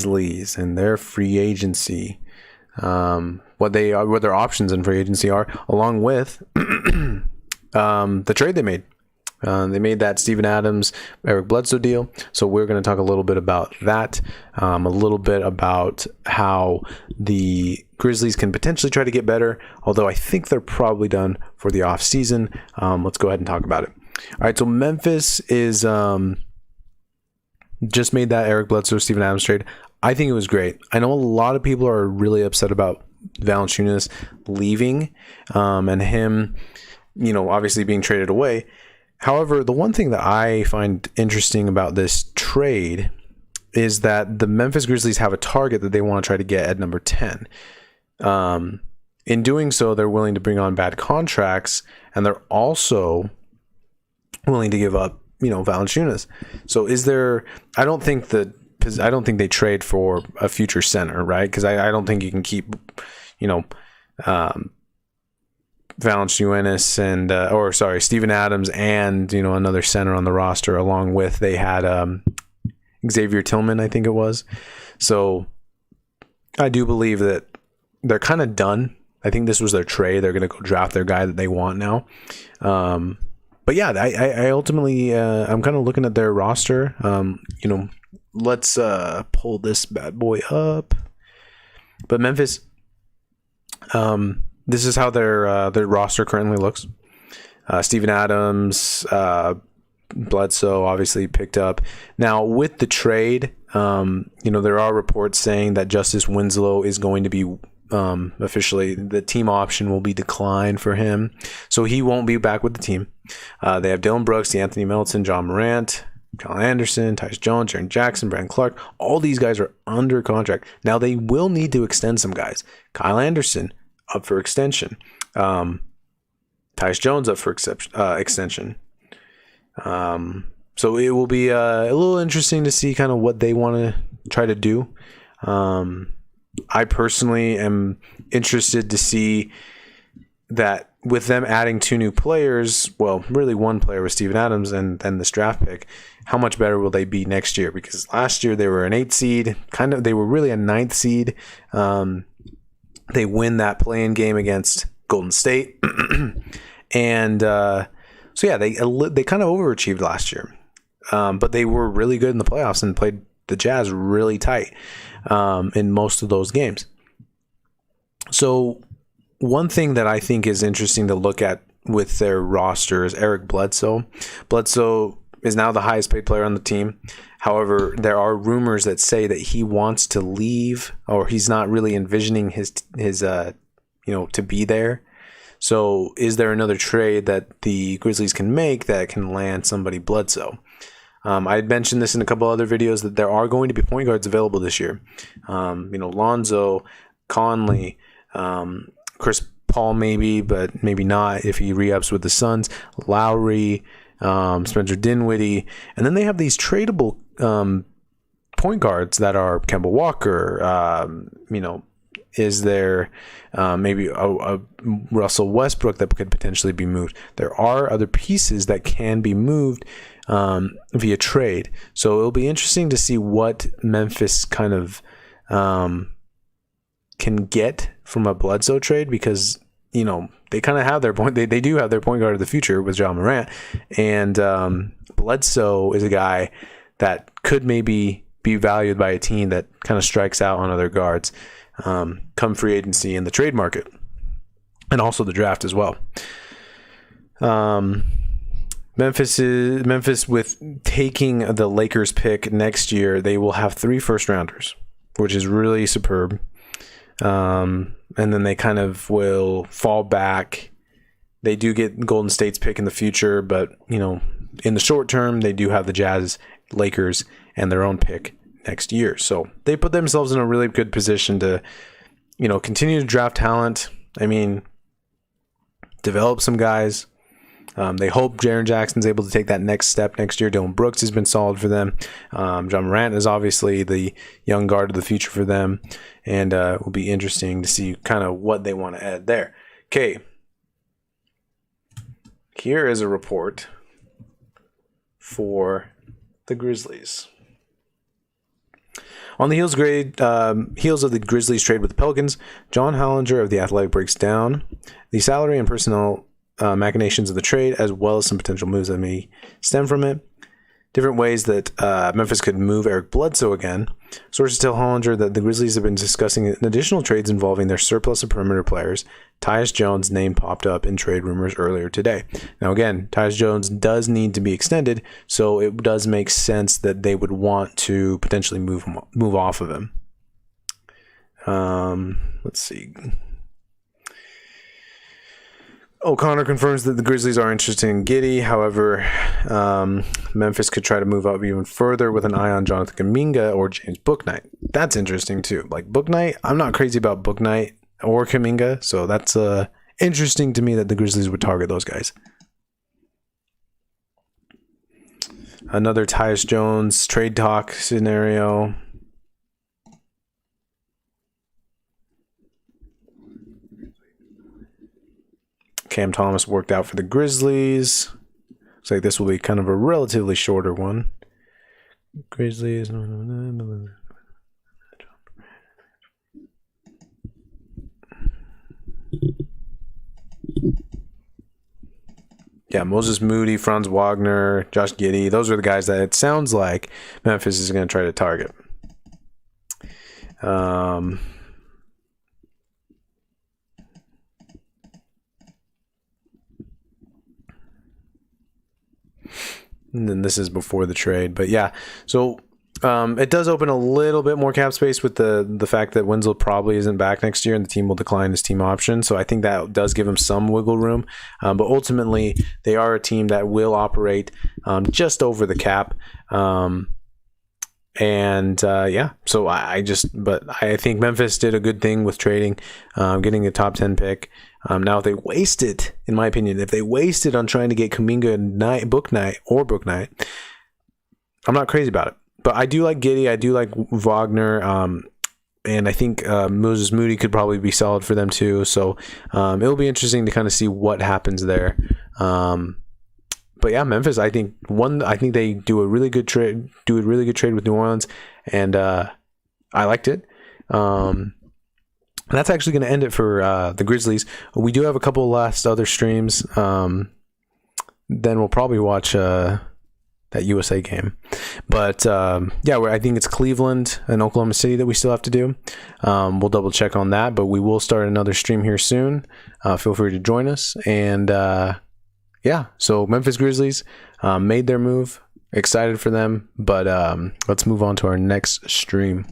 Grizzlies and their free agency, what their options in free agency are, along with the trade they made. They made that Steven Adams, Eric Bledsoe deal. So we're going to talk a little bit about that, a little bit about how the Grizzlies can potentially try to get better, although I think they're probably done for the offseason. Let's go ahead and talk about it. All right, so Memphis is just made that Eric Bledsoe, Steven Adams trade. I think it was great. I know a lot of people are really upset about Valanciunas leaving and him, obviously being traded away. However, the one thing that I find interesting about this trade is that the Memphis Grizzlies have a target that they want to try to get at number 10. In doing so, they're willing to bring on bad contracts, and they're also willing to give up, Valanciunas. So I don't think they trade for a future center, right? Because I don't think you can keep, Valanciunas and Steven Adams and another center on the roster, along with they had Xavier Tillman, I think it was. So I do believe that they're kind of done. I think this was their trade. They're going to go draft their guy that they want now. But yeah, I ultimately I'm kind of looking at their roster. Let's pull this bad boy up. But Memphis, this is how their roster currently looks. Steven Adams, Bledsoe obviously picked up. Now with the trade, there are reports saying that Justice Winslow is going to be officially, the team option will be declined for him, so he won't be back with the team. They have Dylan Brooks, Anthony Melton, John Morant, Kyle Anderson, Tyus Jones, Jaren Jackson, Brandon Clark. All these guys are under contract. Now they will need to extend some guys. Kyle Anderson up for extension. Tyus Jones up for extension. So it will be a little interesting to see kind of what they want to try to do. I personally am interested to see that with them adding 2 new players, well, really one player with Steven Adams and then this draft pick, how much better will they be next year? Because last year they were an 8 seed, they were really a 9th seed. They win that play-in game against Golden State. And so yeah, they kind of overachieved last year. But they were really good in the playoffs and played the Jazz really tight in most of those games. So one thing that I think is interesting to look at with their roster is Eric Bledsoe. Bledsoe is now the highest paid player on the team. However, there are rumors that say that he wants to leave, or he's not really envisioning his to be there. So is there another trade that the Grizzlies can make that can land somebody Bledsoe? I had mentioned this in a couple other videos that there are going to be point guards available this year. Lonzo, Conley, Chris Paul maybe, but maybe not if he re-ups with the Suns, Lowry, Spencer Dinwiddie, and then they have these tradable point guards that are Kemba Walker. Is there maybe a Russell Westbrook that could potentially be moved? There are other pieces that can be moved via trade. So it'll be interesting to see what Memphis kind of can get from a Bledsoe trade, because they kind of have their point. They do have their point guard of the future with John Morant, and Bledsoe is a guy that could maybe be valued by a team that kind of strikes out on other guards come free agency in the trade market, and also the draft as well. Memphis with taking the Lakers pick next year, they will have 3 first-rounders, which is really superb. And then they kind of will fall back. They do get Golden State's pick in the future, but in the short term, they do have the Jazz, Lakers, and their own pick next year. So they put themselves in a really good position to, continue to draft talent. I mean, develop some guys. They hope Jaren Jackson's able to take that next step next year. Dylan Brooks has been solid for them. John Morant is obviously the young guard of the future for them. And it will be interesting to see kind of what they want to add there. Okay. Here is a report for the Grizzlies. On the heels of the Grizzlies trade with the Pelicans, John Hollinger of The Athletic breaks down the salary and personnel machinations of the trade, as well as some potential moves that may stem from it. Different ways that Memphis could move Eric Bledsoe again. Sources tell Hollinger that the Grizzlies have been discussing additional trades involving their surplus of perimeter players. Tyus Jones' name popped up in trade rumors earlier today. Now again, Tyus Jones does need to be extended, so it does make sense that they would want to potentially move off of him. Let's see. O'Connor confirms that the Grizzlies are interested in Giddey. However, Memphis could try to move up even further with an eye on Jonathan Kuminga or James Bouknight. That's interesting too. Like Bouknight, I'm not crazy about Bouknight or Kuminga, so that's interesting to me that the Grizzlies would target those guys. Another Tyus Jones trade talk scenario. Cam Thomas worked out for the Grizzlies. Looks like this will be kind of a relatively shorter one. Grizzlies. Yeah, Moses Moody, Franz Wagner, Josh Giddey. Those are the guys that it sounds like Memphis is going to try to target. And then this is before the trade, but yeah. So it does open a little bit more cap space with the fact that Winslow probably isn't back next year, and the team will decline his team option. So I think that does give them some wiggle room. But ultimately, they are a team that will operate just over the cap. Yeah, so I think Memphis did a good thing with trading, getting a top 10 pick. Now, if they wasted, in my opinion, on trying to get Kuminga and Bouknight, I'm not crazy about it. But I do like Giddey, I do like Wagner, and I think Moses Moody could probably be solid for them too. So it'll be interesting to kind of see what happens there. But yeah, Memphis, I think they do a really good trade with New Orleans, and I liked it. That's actually going to end it for the Grizzlies. We do have a couple last other streams. Then we'll probably watch that USA game. But I think it's Cleveland and Oklahoma City that we still have to do. We'll double check on that, but we will start another stream here soon. Feel free to join us. And so Memphis Grizzlies made their move. Excited for them, but let's move on to our next stream.